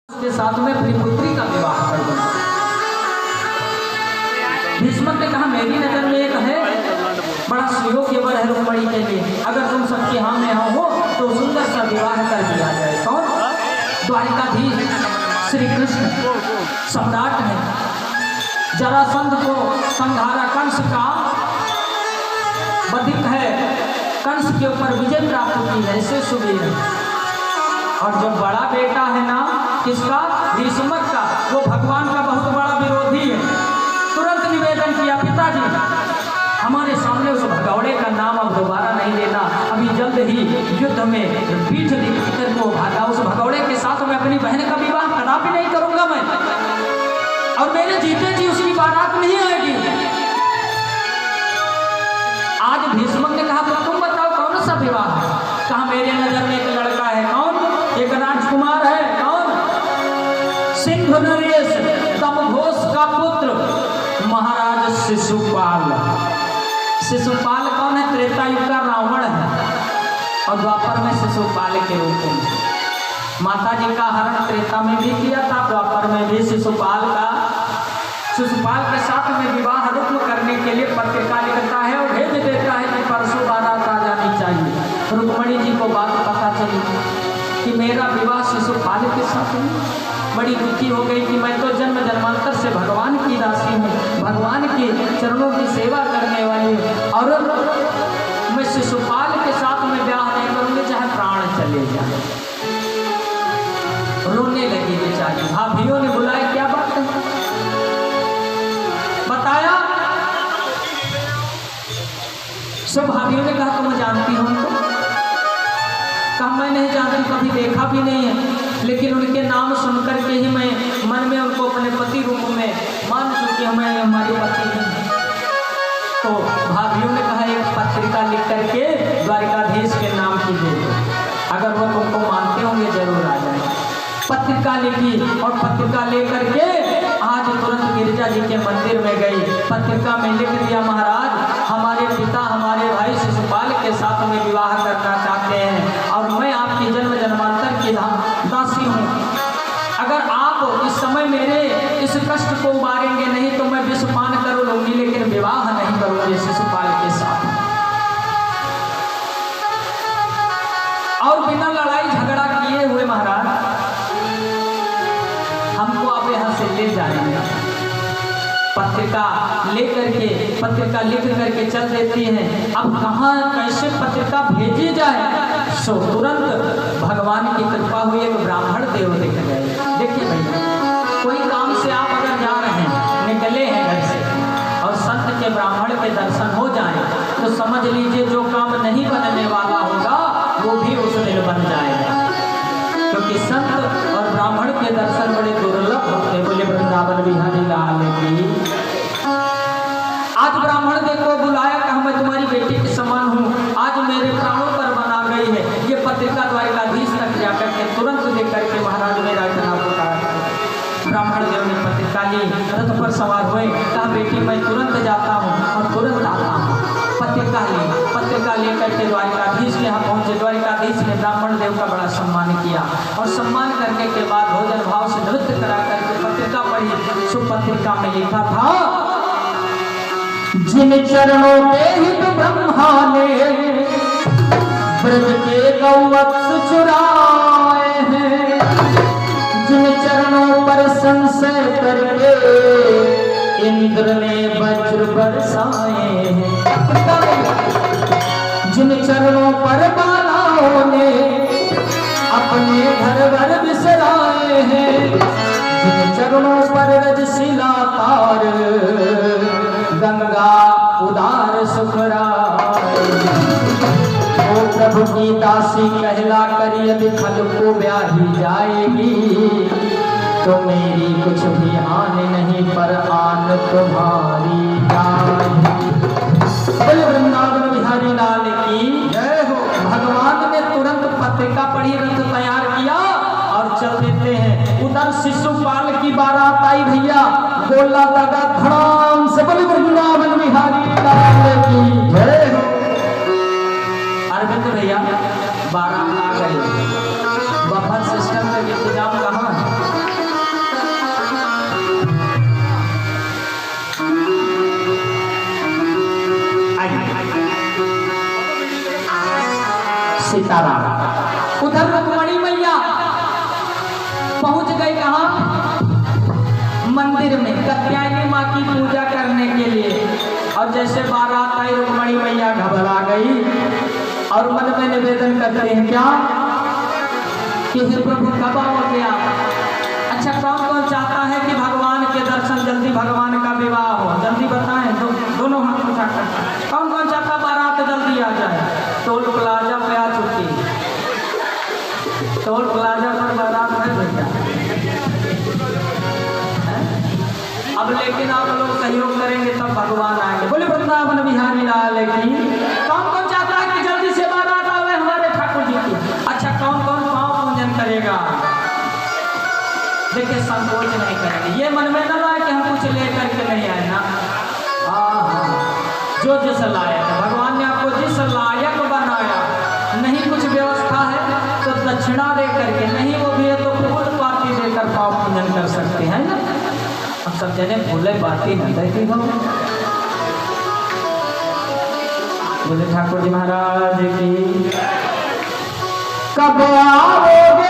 के साथ में अपनी पुत्री का विवाह कर दूंगा। भीष्म ने कहा मेरी नजर में एक है बड़ा सुयोग्य वर है रुक्मणी के लिए, अगर तुम सबके हाँ में हाँ हो तो सुंदर सा विवाह कर दिया जाए। कौन? द्वारिकाधीश श्री कृष्ण सम्राट है, जरासंध को संहारा कंस का बधिक है, कंस के ऊपर विजय प्राप्त की है, ऐसे सुबीर है। और जो बड़ा बेटा है ना किसका? भीष्म का, वो भगवान का बहुत बड़ा विरोधी है। तुरंत निवेदन किया पिताजी हमारे सामने उस भगौड़े का नाम अब दोबारा नहीं लेना, अभी जल्द ही युद्ध में पीठ दिखाकर वो भागा, उस भगौड़े के साथ मैं अपनी बहन का विवाह कदापि नहीं करूंगा मैं, और मेरे जीते जी उसकी बारात नहीं आएगी। आज भीष्म ने कहा तो तुम बताओ कौन सा विवाह है? कहा मेरे नजर में एक लड़का है। कौन? एक राजकुमार है। कौन? सिंधु नरेश दमघोष का पुत्र महाराज शिशुपाल। शिशुपाल कौन है? त्रेता युग का रावण है और द्वापर में शिशुपाल के रूप में। माता जी का हरण त्रेता में भी किया था, द्वापर में भी शिशुपाल के साथ में विवाह रुक्म करने के लिए पत्रिका लिखता है और भेज देता है कि परसों बारात आ जानी चाहिए। रुक्मणी जी को बात पता चली कि मेरा विवाह शिशुपाल के साथ है। बड़ी दुखी हो गई कि मैं तो जन्म जन्मांतर से भगवान की दासी हूँ, भगवान के चरणों की सेवा करने वाली हूँ, और मैं शिशुपाल के साथ में ब्याह नहीं करूँगी चाहे प्राण चले जाए। रोने लगी बेचारी। भाभियों ने बुलाया क्या बात है? बताया। सब भाभियों ने कहा तुम जानती हो उनको? कहा मैं नहीं जानती, कभी देखा भी नहीं है, लेकिन उनके नाम सुनकर के ही मैं मन में उनको अपने पति रूप में मान चुकी हूँ, मैं हमारी पति नहीं। तो भाभियों ने कहा एक पत्रिका लिख करके द्वारिकाधीश के नाम की दे दो, अगर वो तुमको मानते होंगे जरूर आ जाए। पत्रिका लिखी और पत्रिका लेकर के आज तुरंत गिरिजा जी के मंदिर में गई। पत्रिका में लिख दिया महाराज हमारे पिता हमारे भाई शिशुपाल के साथ में विवाह करना चाहते हैं और मैं आपकी जन्म जन्मांतर की दासी हूँ। अगर आप इस समय मेरे इस कष्ट को उबारेंगे नहीं तो मैं विषपान कर लूंगी, लेकिन विवाह नहीं करूंगी शिशुपाल के साथ। और बिना लड़ाई झगड़ा किए हुए महाराज हमको आप यहाँ से ले जाएंगे। पत्रिका लिख करके चल देती हैं। अब कहाँ कैसे पत्रिका भेजी जाए? सो तुरंत भगवान की कृपा हुई, एक ब्राह्मण देव दिख गए। देखिए भैया कोई काम से आप अगर जा रहे हैं, निकले हैं घर से और संत के ब्राह्मण के दर्शन हो जाए तो समझ लीजिए जो काम नहीं बनने वाला होगा वो भी उस दिन बन जाएगा, क्योंकि संत और ब्राह्मण के दर्शन बड़े दुर्लभ होते। बोले वृंदावन बिहारी लाल की। आज ब्राह्मण देव को बुलाया, कहा मैं तुम्हारी बेटी के समान हूँ, आज मेरे प्राणों पर बना गई है। ये पत्रिका द्वारिकाधीश तक जाकर के तुरंत देख करके महाराज मेरा इतना पुकार। ब्राह्मण देव ने पत्रिका ली, रथ पर सवार हुए, कहा बेटी मैं तुरंत जाता हूँ और तुरंत आता हूँ। पत्रिका लेकर के द्वारिकाधीश के यहाँ पहुंचे। द्वारिकाधीश ने ब्राह्मण देव का बड़ा सम्मान किया और सम्मान करने के बाद भोजन भाव से नृत्य करा करके पत्रिका पढ़ी। सो पत्रिका में लिखा था जिन चरणों पे हित ब्रह्मा ने ब्रज के गौवत्स चुराए हैं, जिन चरणों पर संशय करके इंद्र ने वज्र बरसाए हैं, जिन चरणों पर बालाओं ने अपने घर बिसराए हैं, जिन चरणों पर रजशिला तार गंगा उदार सुखराए, वो प्रभु की दासी कहला कर यदि खल को ब्याही जाएगी तो मेरी कुछ भी हानि नहीं पर आन तुम्हारी जाएगी। बोले वृंदावन बिहारी लाल की जय हो। भगवान ने तुरंत पत्रिका पढ़ी, रथ तैयार किया और चल देते हैं। उधर शिशुपाल की बारात आई भैया, गोला लगा धड़ाम से। बोले वृंदावन बिहारी लाल की जय हो। अरविंद भैया बारात आ गई, बफर सिस्टम का इंतजाम कहाँ है? सीताराम। उधर रुक्मणी मैया पहुंच गई कहाँ? मंदिर में कात्यायनी माँ की पूजा करने के लिए। और जैसे बारात आई रुक्मणी मैया घबरा गई और मन में निवेदन करते हैं क्या कि हे प्रभु कब आओगे आप? अच्छा कौन कौन चाहता है कि भगवान के दर्शन जल्दी, भगवान का विवाह हो? जल्दी बताएं दोनों हाथ उठाकर। कौन कौन चाहता बारात जल्दी आ जाए? टोल प्लाजा पे आ चुकी, टोल प्लाजा पर बारात है भैया। अब लेकिन आप लोग सहयोग करेंगे तब भगवान आएंगे। बोले वृंदावन बिहारी लाल की। कौन कौन चाहता है कि जल्दी से बारात आवे हमारे ठाकुर जी की? अच्छा कौन कौन पाँव पूजन करेगा? देखिए संकोच नहीं करेंगे, ये मन में न लाए कि हम कुछ लेकर के नहीं आए ना। जो जिस लायक है, भगवान ने आपको जिस लायक बनाया, नहीं कुछ व्यवस्था है तो दक्षिणा दे करके, नहीं वो भी है तो फूल पाती देकर पाँव पूजन कर सकते हैं ना। हम सब जने फूले पाती न देती हो। बोले ठाकुर जी महाराज की। कब आओगे